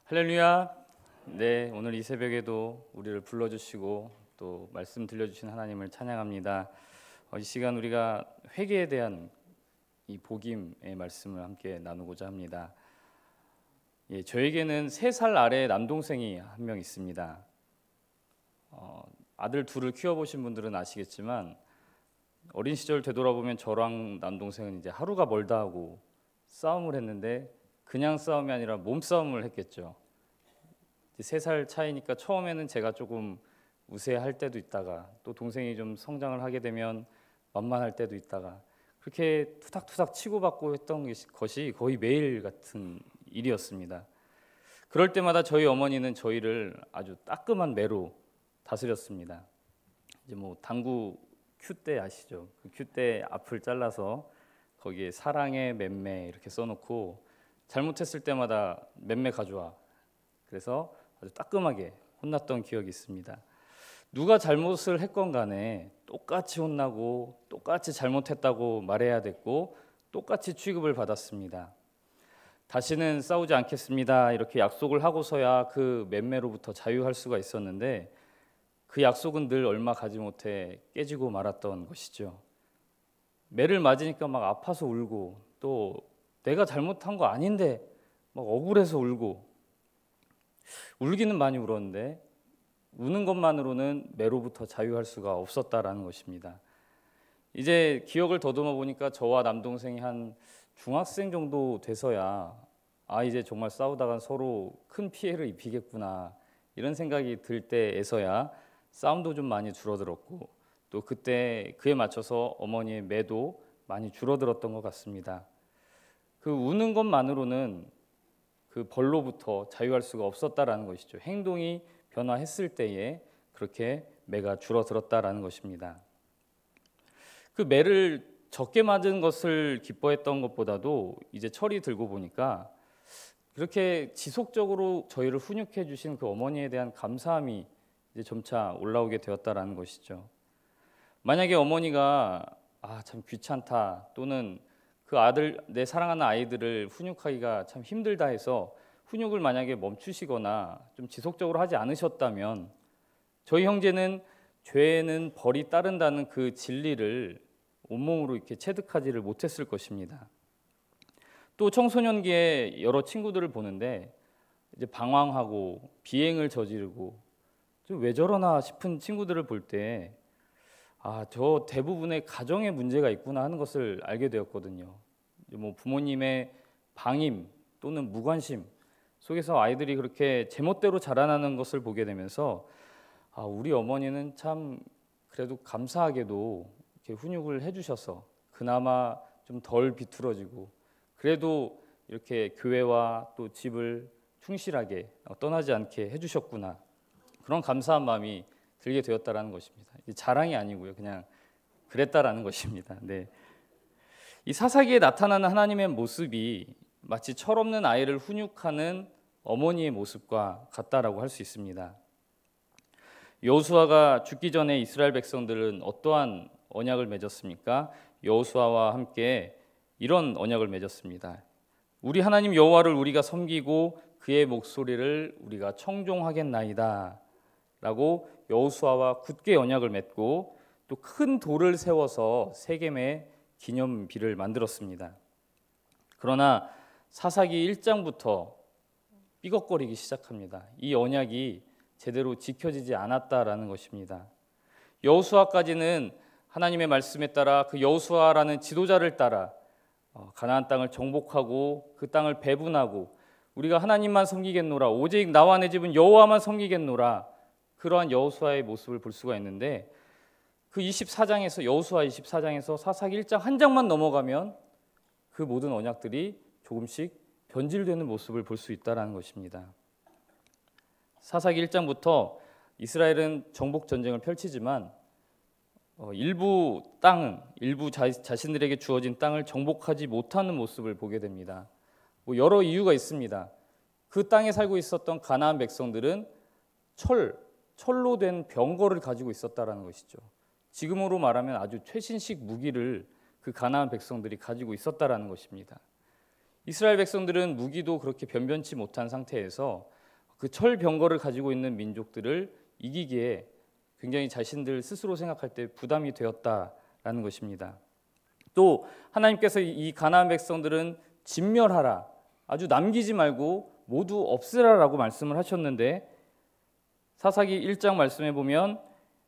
할렐루야. 네, 오늘 이 새벽에도 우리를 불러주시고 또 말씀 들려주신 하나님을 찬양합니다. 이 시간 우리가 회개에 대한 이 복음의 말씀을 함께 나누고자 합니다. 저에게는 3살 아래 남동생이 한 명 있습니다. 아들 둘을 키워보신 분들은 아시겠지만 어린 시절 되돌아보면 저랑 남동생은 이제 하루가 멀다 하고 싸움을 했는데 그냥 싸움이 아니라 몸싸움을 했겠죠. 3살 차이니까 처음에는 제가 조금 우세할 때도 있다가 또 동생이 좀 성장을 하게 되면 만만할 때도 있다가 그렇게 투닥투닥 치고받고 했던 것이 거의 매일 같은 일이었습니다. 그럴 때마다 저희 어머니는 저희를 아주 따끔한 매로 다스렸습니다. 이제 뭐 당구 큐대 아시죠? 그 큐대 앞을 잘라서 거기에 사랑의 맴매 이렇게 써놓고 잘못했을 때마다 맴매 가져와. 그래서 아주 따끔하게 혼났던 기억이 있습니다. 누가 잘못을 했건 간에 똑같이 혼나고 똑같이 잘못했다고 말해야 됐고 똑같이 취급을 받았습니다. 다시는 싸우지 않겠습니다. 이렇게 약속을 하고서야 그 맴매로부터 자유할 수가 있었는데 그 약속은 늘 얼마 가지 못해 깨지고 말았던 것이죠. 매를 맞으니까 막 아파서 울고 또 내가 잘못한 거 아닌데 막 억울해서 울고 울기는 많이 울었는데 우는 것만으로는 매로부터 자유할 수가 없었다라는 것입니다. 이제 기억을 더듬어 보니까 저와 남동생이 한 중학생 정도 돼서야 이제 정말 싸우다가 서로 큰 피해를 입히겠구나 이런 생각이 들 때에서야 싸움도 좀 많이 줄어들었고 또 그때 그에 맞춰서 어머니의 매도 많이 줄어들었던 것 같습니다. 그 우는 것만으로는 그 벌로부터 자유할 수가 없었다라는 것이죠. 행동이 변화했을 때에 그렇게 매가 줄어들었다라는 것입니다. 그 매를 적게 맞은 것을 기뻐했던 것보다도 이제 철이 들고 보니까 그렇게 지속적으로 저희를 훈육해 주신 그 어머니에 대한 감사함이 이제 점차 올라오게 되었다라는 것이죠. 만약에 어머니가 참 귀찮다 또는 그 아들, 내 사랑하는 아이들을 훈육하기가 참 힘들다 해서 훈육을 만약에 멈추시거나 좀 지속적으로 하지 않으셨다면 저희 형제는 죄에는 벌이 따른다는 그 진리를 온몸으로 이렇게 체득하지를 못했을 것입니다. 또 청소년기에 여러 친구들을 보는데 이제 방황하고 비행을 저지르고 좀 왜 저러나 싶은 친구들을 볼 때 저 대부분의 가정에 문제가 있구나 하는 것을 알게 되었거든요. 뭐 부모님의 방임 또는 무관심 속에서 아이들이 그렇게 제멋대로 자라나는 것을 보게 되면서 우리 어머니는 참 그래도 감사하게도 이렇게 훈육을 해주셔서 그나마 좀 덜 비뚤어지고 그래도 이렇게 교회와 또 집을 충실하게 떠나지 않게 해주셨구나 그런 감사한 마음이 들게 되었다라는 것입니다. 자랑이 아니고요, 그냥 그랬다라는 것입니다. 네. 이 사사기에 나타나는 하나님의 모습이 마치 철없는 아이를 훈육하는 어머니의 모습과 같다라고 할 수 있습니다. 여호수아가 죽기 전에 이스라엘 백성들은 어떠한 언약을 맺었습니까? 여호수아와 함께 이런 언약을 맺었습니다. 우리 하나님 여호와를 우리가 섬기고 그의 목소리를 우리가 청종하겠나이다 라고 여호수아와 굳게 언약을 맺고 또 큰 돌을 세워서 세겜에 기념비를 만들었습니다. 그러나 사사기 1장부터 삐걱거리기 시작합니다. 이 언약이 제대로 지켜지지 않았다라는 것입니다. 여호수아까지는 하나님의 말씀에 따라 그 여호수아라는 지도자를 따라 가나안 땅을 정복하고 그 땅을 배분하고 우리가 하나님만 섬기겠노라 오직 나와 내 집은 여호와만 섬기겠노라 그러한 여호수아의 모습을 볼 수가 있는데 그 24장에서 여호수아 24장에서 사사기 1장 한 장만 넘어가면 그 모든 언약들이 조금씩 변질되는 모습을 볼 수 있다는 것입니다. 사사기 1장부터 이스라엘은 정복 전쟁을 펼치지만 일부 자신들에게 주어진 땅을 정복하지 못하는 모습을 보게 됩니다. 여러 이유가 있습니다. 그 땅에 살고 있었던 가나안 백성들은 철로 된 병거를 가지고 있었다라는 것이죠. 지금으로 말하면 아주 최신식 무기를 그 가나안 백성들이 가지고 있었다라는 것입니다. 이스라엘 백성들은 무기도 그렇게 변변치 못한 상태에서 그 철병거를 가지고 있는 민족들을 이기기에 굉장히 자신들 스스로 생각할 때 부담이 되었다라는 것입니다. 또 하나님께서 이 가나안 백성들은 진멸하라, 아주 남기지 말고 모두 없애라라고 말씀을 하셨는데, 사사기 1장 말씀해 보면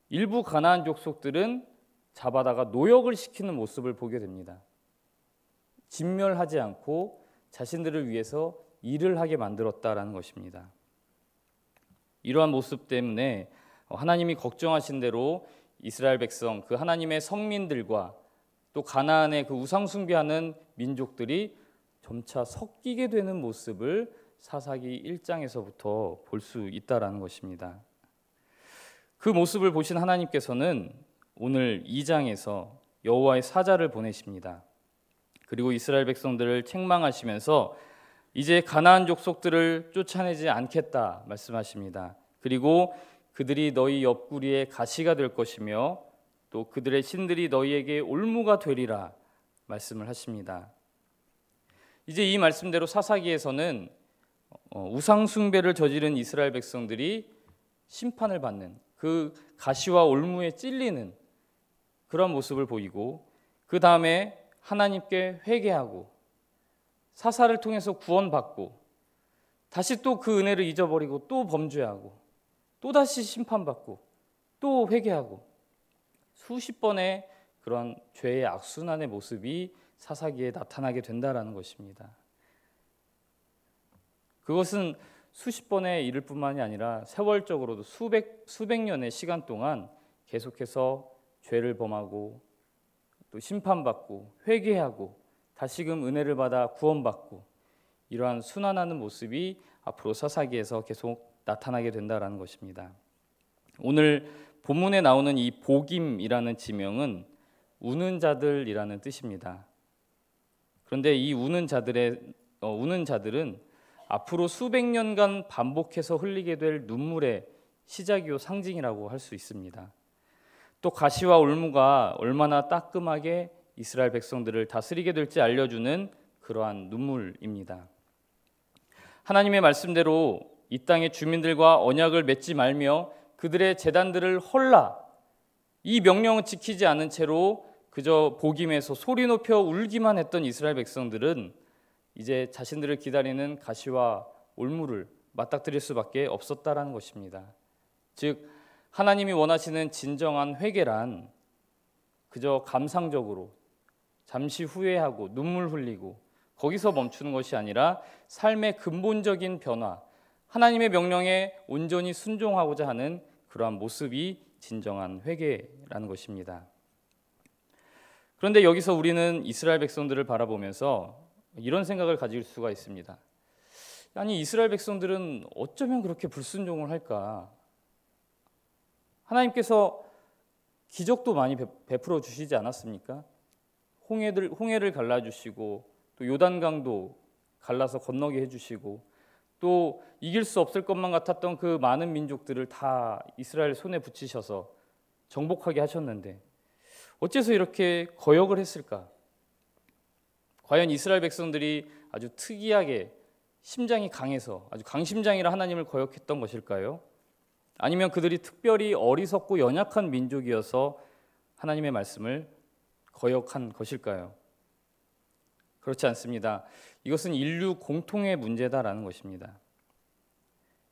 일부 가나안 족속들은 잡아다가 노역을 시키는 모습을 보게 됩니다. 진멸하지 않고 자신들을 위해서 일을 하게 만들었다라는 것입니다. 이러한 모습 때문에 하나님이 걱정하신 대로 이스라엘 백성, 그 하나님의 성민들과 또 가나안의 그 우상 숭배하는 민족들이 점차 섞이게 되는 모습을 사사기 1장에서부터 볼 수 있다라는 것입니다. 그 모습을 보신 하나님께서는 오늘 2장에서 여호와의 사자를 보내십니다. 그리고 이스라엘 백성들을 책망하시면서 이제 가나안 족속들을 쫓아내지 않겠다 말씀하십니다. 그리고 그들이 너희 옆구리에 가시가 될 것이며 또 그들의 신들이 너희에게 올무가 되리라 말씀을 하십니다. 이제 이 말씀대로 사사기에서는 우상 숭배를 저지른 이스라엘 백성들이 심판을 받는, 그 가시와 올무에 찔리는 그런 모습을 보이고, 그 다음에 하나님께 회개하고 사사를 통해서 구원받고 다시 또 그 은혜를 잊어버리고 또 범죄하고 또 다시 심판받고 또 회개하고, 수십 번의 그런 죄의 악순환의 모습이 사사기에 나타나게 된다라는 것입니다. 그것은 수십 번의 일일 뿐만이 아니라 세월적으로도 수백 년의 시간 동안 계속해서 죄를 범하고 또 심판받고 회개하고 다시금 은혜를 받아 구원받고, 이러한 순환하는 모습이 앞으로 사사기에서 계속 나타나게 된다라는 것입니다. 오늘 본문에 나오는 이 복임이라는 지명은 우는 자들이라는 뜻입니다. 그런데 이 우는 자들은 앞으로 수백 년간 반복해서 흘리게 될 눈물의 시작이요 상징이라고 할 수 있습니다. 또 가시와 올무가 얼마나 따끔하게 이스라엘 백성들을 다스리게 될지 알려주는 그러한 눈물입니다. 하나님의 말씀대로 이 땅의 주민들과 언약을 맺지 말며 그들의 제단들을 헐라, 이 명령을 지키지 않은 채로 그저 복임에서 소리 높여 울기만 했던 이스라엘 백성들은 이제 자신들을 기다리는 가시와 올무를 맞닥뜨릴 수밖에 없었다라는 것입니다. 즉 하나님이 원하시는 진정한 회개란 그저 감상적으로 잠시 후회하고 눈물 흘리고 거기서 멈추는 것이 아니라 삶의 근본적인 변화, 하나님의 명령에 온전히 순종하고자 하는 그러한 모습이 진정한 회개라는 것입니다. 그런데 여기서 우리는 이스라엘 백성들을 바라보면서 이런 생각을 가질 수가 있습니다. 아니, 이스라엘 백성들은 어쩌면 그렇게 불순종을 할까? 하나님께서 기적도 많이 베풀어 주시지 않았습니까? 홍해를 갈라주시고 또 요단강도 갈라서 건너게 해주시고, 또 이길 수 없을 것만 같았던 그 많은 민족들을 다 이스라엘 손에 붙이셔서 정복하게 하셨는데 어째서 이렇게 거역을 했을까? 과연 이스라엘 백성들이 아주 특이하게 심장이 강해서 아주 강심장이라 하나님을 거역했던 것일까요? 아니면 그들이 특별히 어리석고 연약한 민족이어서 하나님의 말씀을 거역한 것일까요? 그렇지 않습니다. 이것은 인류 공통의 문제다라는 것입니다.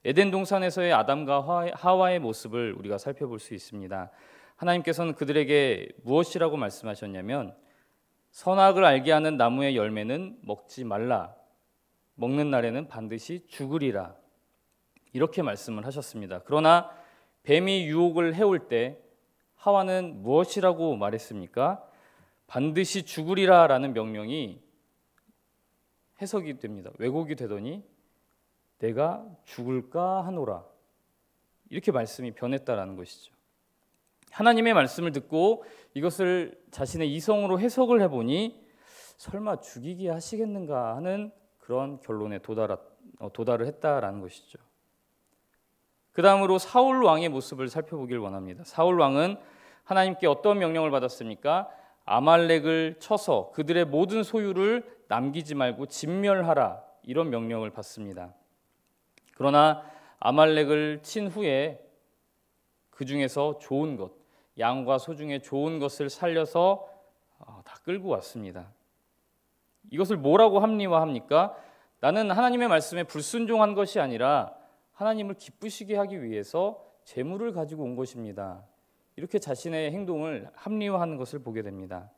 에덴 동산에서의 아담과 하와의 모습을 우리가 살펴볼 수 있습니다. 하나님께서는 그들에게 무엇이라고 말씀하셨냐면, 선악을 알게 하는 나무의 열매는 먹지 말라, 먹는 날에는 반드시 죽으리라, 이렇게 말씀을 하셨습니다. 그러나 뱀이 유혹을 해올 때 하와는 무엇이라고 말했습니까? 반드시 죽으리라라는 명령이 해석이 됩니다. 왜곡이 되더니 내가 죽을까 하노라, 이렇게 말씀이 변했다라는 것이죠. 하나님의 말씀을 듣고 이것을 자신의 이성으로 해석을 해보니 설마 죽이게 하시겠는가 하는 그런 결론에 도달을 했다라는 것이죠. 그 다음으로 사울 왕의 모습을 살펴보길 원합니다. 사울 왕은 하나님께 어떤 명령을 받았습니까? 아말렉을 쳐서 그들의 모든 소유를 남기지 말고 진멸하라, 이런 명령을 받습니다. 그러나 아말렉을 친 후에 그 중에서 좋은 것, 양과 소 중에 좋은 것을 살려서 다 끌고 왔습니다. 이것을 뭐라고 합리화합니까? 나는 하나님의 말씀에 불순종한 것이 아니라 하나님을 기쁘시게 하기 위해서 재물을 가지고 온 것입니다. 이렇게 자신의 행동을 합리화하는 것을 보게 됩니다.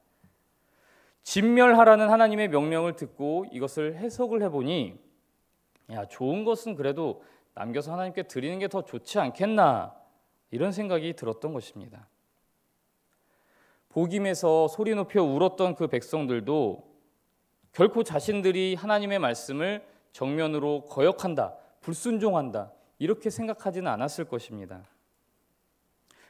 진멸하라는 하나님의 명령을 듣고 이것을 해석을 해보니 좋은 것은 그래도 남겨서 하나님께 드리는 게 더 좋지 않겠나, 이런 생각이 들었던 것입니다. 복임에서 소리 높여 울었던 그 백성들도 결코 자신들이 하나님의 말씀을 정면으로 거역한다, 불순종한다, 이렇게 생각하지는 않았을 것입니다.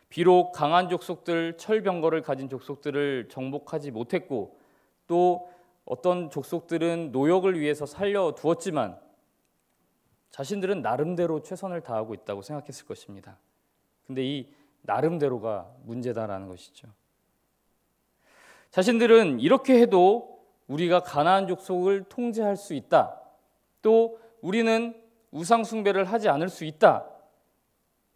비록 강한 족속들, 철병거를 가진 족속들을 정복하지 못했고 또 어떤 족속들은 노역을 위해서 살려두었지만 자신들은 나름대로 최선을 다하고 있다고 생각했을 것입니다. 근데 이 나름대로가 문제다라는 것이죠. 자신들은 이렇게 해도 우리가 가나안 족속을 통제할 수 있다, 또 우리는 우상 숭배를 하지 않을 수 있다,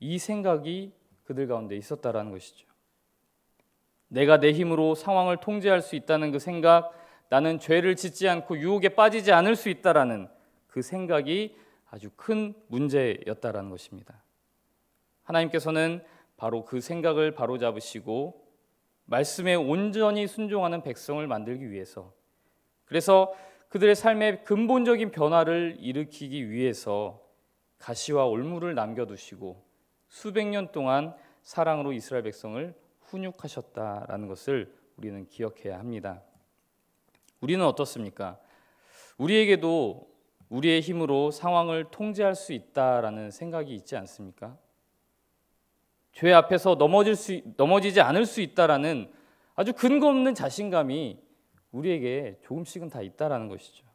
이 생각이 그들 가운데 있었다라는 것이죠. 내가 내 힘으로 상황을 통제할 수 있다는 그 생각, 나는 죄를 짓지 않고 유혹에 빠지지 않을 수 있다라는 그 생각이 아주 큰 문제였다라는 것입니다. 하나님께서는 바로 그 생각을 바로잡으시고 말씀에 온전히 순종하는 백성을 만들기 위해서, 그래서 그들의 삶의 근본적인 변화를 일으키기 위해서 가시와 올무를 남겨두시고 수백 년 동안 사랑으로 이스라엘 백성을 훈육하셨다라는 것을 우리는 기억해야 합니다. 우리는 어떻습니까? 우리에게도 우리의 힘으로 상황을 통제할 수 있다라는 생각이 있지 않습니까? 죄 앞에서 넘어지지 않을 수 있다라는 아주 근거 없는 자신감이 우리에게 조금씩은 다 있다라는 것이죠.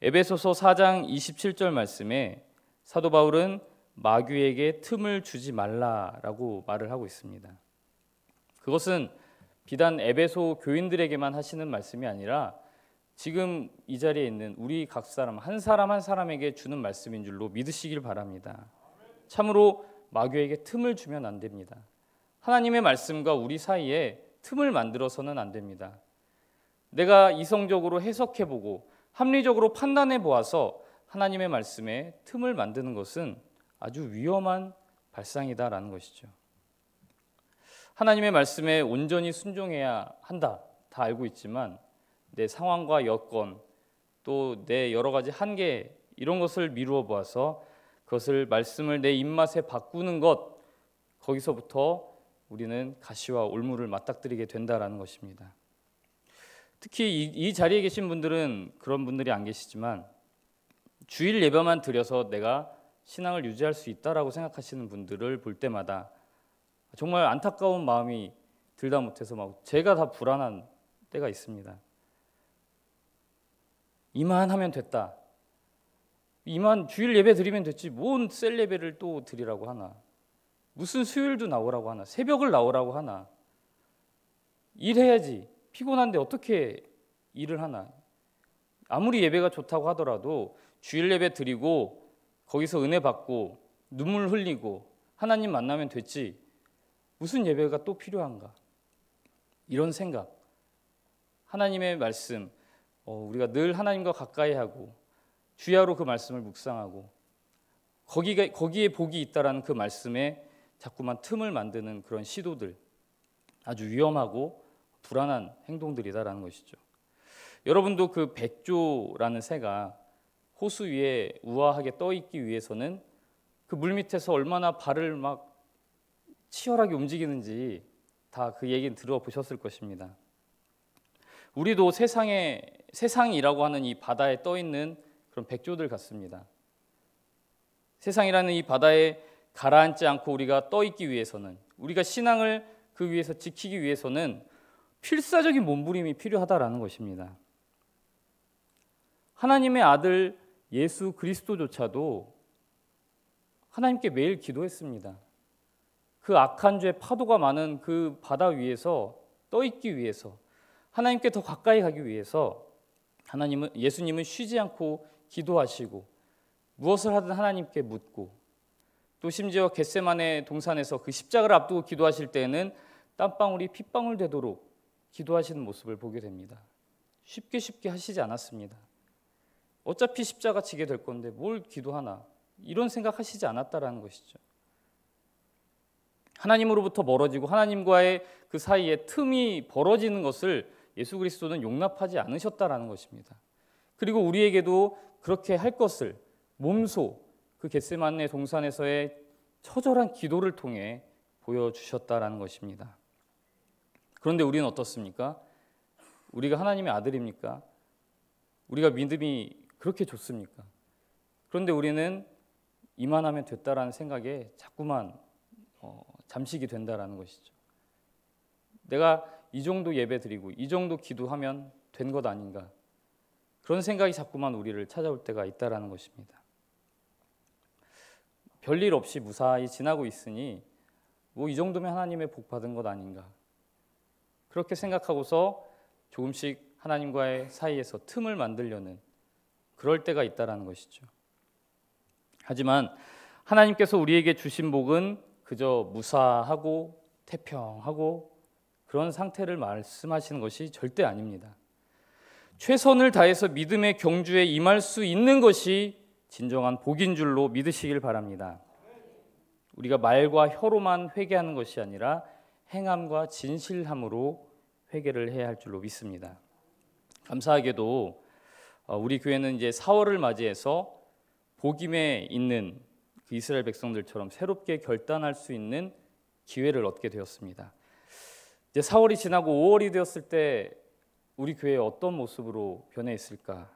에베소서 4장 27절 말씀에 사도 바울은 마귀에게 틈을 주지 말라라고 말을 하고 있습니다. 그것은 비단 에베소 교인들에게만 하시는 말씀이 아니라 지금 이 자리에 있는 우리 각 사람 한 사람에게 주는 말씀인 줄로 믿으시길 바랍니다. 참으로 마귀에게 틈을 주면 안 됩니다. 하나님의 말씀과 우리 사이에 틈을 만들어서는 안 됩니다. 내가 이성적으로 해석해보고 합리적으로 판단해보아서 하나님의 말씀에 틈을 만드는 것은 아주 위험한 발상이다라는 것이죠. 하나님의 말씀에 온전히 순종해야 한다, 다 알고 있지만 내 상황과 여건, 또 내 여러 가지 한계, 이런 것을 미루어 보아서 그것을 말씀을 내 입맛에 바꾸는 것, 거기서부터 우리는 가시와 올무를 맞닥뜨리게 된다라는 것입니다. 특히 이 자리에 계신 분들은 그런 분들이 안 계시지만 주일 예배만 드려서 내가 신앙을 유지할 수 있다라고 생각하시는 분들을 볼 때마다 정말 안타까운 마음이 들다 못해서 막 제가 다 불안한 때가 있습니다. 이만하면 됐다. 이만 주일 예배 드리면 됐지 뭔 셀 예배를 또 드리라고 하나. 무슨 수요일도 나오라고 하나. 새벽을 나오라고 하나. 일해야지. 피곤한데 어떻게 일을 하나. 아무리 예배가 좋다고 하더라도 주일 예배 드리고 거기서 은혜 받고 눈물 흘리고 하나님 만나면 됐지 무슨 예배가 또 필요한가. 이런 생각. 하나님의 말씀, 우리가 늘 하나님과 가까이 하고 주야로 그 말씀을 묵상하고 거기에 복이 있다라는 그 말씀에 자꾸만 틈을 만드는 그런 시도들, 아주 위험하고 불안한 행동들이다라는 것이죠. 여러분도 그 백조라는 새가 호수 위에 우아하게 떠 있기 위해서는 그 물 밑에서 얼마나 발을 막 치열하게 움직이는지 다 그 얘기는 들어보셨을 것입니다. 우리도 세상이라고 하는 이 바다에 떠 있는 그런 백조들 같습니다. 세상이라는 이 바다에 가라앉지 않고 우리가 떠 있기 위해서는, 우리가 신앙을 그 위에서 지키기 위해서는 필사적인 몸부림이 필요하다라는 것입니다. 하나님의 아들 예수 그리스도조차도 하나님께 매일 기도했습니다. 그 악한 죄 파도가 많은 그 바다 위에서 떠 있기 위해서, 하나님께 더 가까이 가기 위해서 예수님은 쉬지 않고 기도하시고 무엇을 하든 하나님께 묻고, 또 심지어 겟세마네 동산에서 그 십자가를 앞두고 기도하실 때에는 땀방울이 핏방울 되도록 기도하시는 모습을 보게 됩니다. 쉽게 하시지 않았습니다. 어차피 십자가 지게 될 건데 뭘 기도하나, 이런 생각하시지 않았다라는 것이죠. 하나님으로부터 멀어지고 하나님과의 그 사이에 틈이 벌어지는 것을 예수 그리스도는 용납하지 않으셨다라는 것입니다. 그리고 우리에게도 그렇게 할 것을 몸소 그 겟세마네 동산에서의 처절한 기도를 통해 보여주셨다라는 것입니다. 그런데 우리는 어떻습니까? 우리가 하나님의 아들입니까? 우리가 믿음이 그렇게 좋습니까? 그런데 우리는 이만하면 됐다라는 생각에 자꾸만 잠식이 된다라는 것이죠. 내가 이 정도 예배 드리고 이 정도 기도하면 된 것 아닌가, 그런 생각이 자꾸만 우리를 찾아올 때가 있다라는 것입니다. 별일 없이 무사히 지나고 있으니 뭐 이 정도면 하나님의 복 받은 것 아닌가, 그렇게 생각하고서 조금씩 하나님과의 사이에서 틈을 만들려는 그럴 때가 있다라는 것이죠. 하지만 하나님께서 우리에게 주신 복은 그저 무사하고 태평하고 그런 상태를 말씀하시는 것이 절대 아닙니다. 최선을 다해서 믿음의 경주에 임할 수 있는 것이 진정한 복인 줄로 믿으시길 바랍니다. 우리가 말과 혀로만 회개하는 것이 아니라 행함과 진실함으로 회개를 해야 할 줄로 믿습니다. 감사하게도 우리 교회는 이제 4월을 맞이해서 복임에 있는 그 이스라엘 백성들처럼 새롭게 결단할 수 있는 기회를 얻게 되었습니다. 이제 4월이 지나고 5월이 되었을 때 우리 교회에 어떤 모습으로 변해 있을까?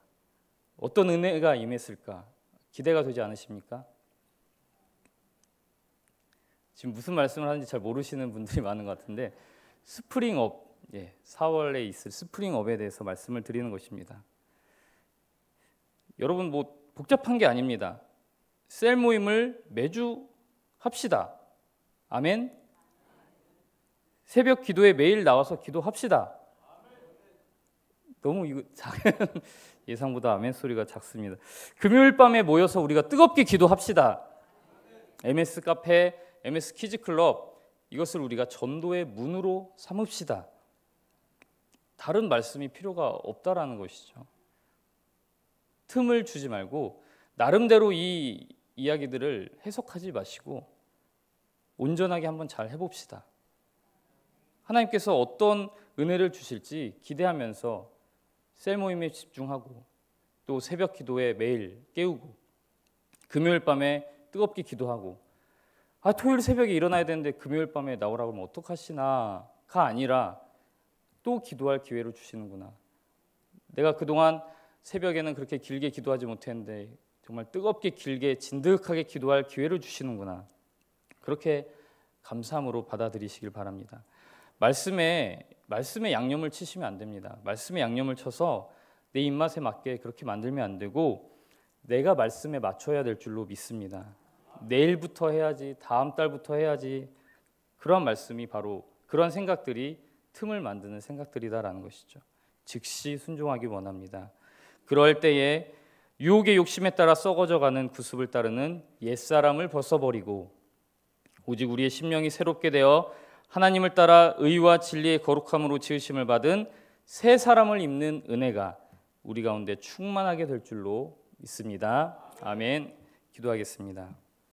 어떤 은혜가 임했을까? 기대가 되지 않으십니까? 지금 무슨 말씀을 하는지 잘 모르시는 분들이 많은 것 같은데, 스프링업, 4월에 있을 스프링업에 대해서 말씀을 드리는 것입니다. 여러분, 뭐 복잡한 게 아닙니다. 셀 모임을 매주 합시다. 아멘. 새벽 기도에 매일 나와서 기도합시다. 너무 이거 작은 예상보다 아멘 소리가 작습니다. 금요일 밤에 모여서 우리가 뜨겁게 기도합시다. MS 카페, MS 키즈 클럽, 이것을 우리가 전도의 문으로 삼읍시다. 다른 말씀이 필요가 없다라는 것이죠. 틈을 주지 말고 나름대로 이 이야기들을 해석하지 마시고 온전하게 한번 잘 해봅시다. 하나님께서 어떤 은혜를 주실지 기대하면서 셀 모임에 집중하고, 또 새벽 기도에 매일 깨우고, 금요일 밤에 뜨겁게 기도하고, 토요일 새벽에 일어나야 되는데 금요일 밤에 나오라고 하면 어떡하시나가 아니라 또 기도할 기회를 주시는구나. 내가 그동안 새벽에는 그렇게 길게 기도하지 못했는데 정말 뜨겁게 길게 진득하게 기도할 기회를 주시는구나. 그렇게 감사함으로 받아들이시길 바랍니다. 말씀에 양념을 치시면 안 됩니다. 말씀에 양념을 쳐서 내 입맛에 맞게 그렇게 만들면 안 되고, 내가 말씀에 맞춰야 될 줄로 믿습니다. 내일부터 해야지, 다음 달부터 해야지, 그런 말씀이 바로 그런 생각들이 틈을 만드는 생각들이다라는 것이죠. 즉시 순종하기 원합니다. 그럴 때에 유혹의 욕심에 따라 썩어져가는 구습을 따르는 옛사람을 벗어버리고 오직 우리의 심령이 새롭게 되어 하나님을 따라 의와 진리의 거룩함으로 지으심을 받은 새 사람을 입는 은혜가 우리 가운데 충만하게 될 줄로 믿습니다. 아멘. 기도하겠습니다.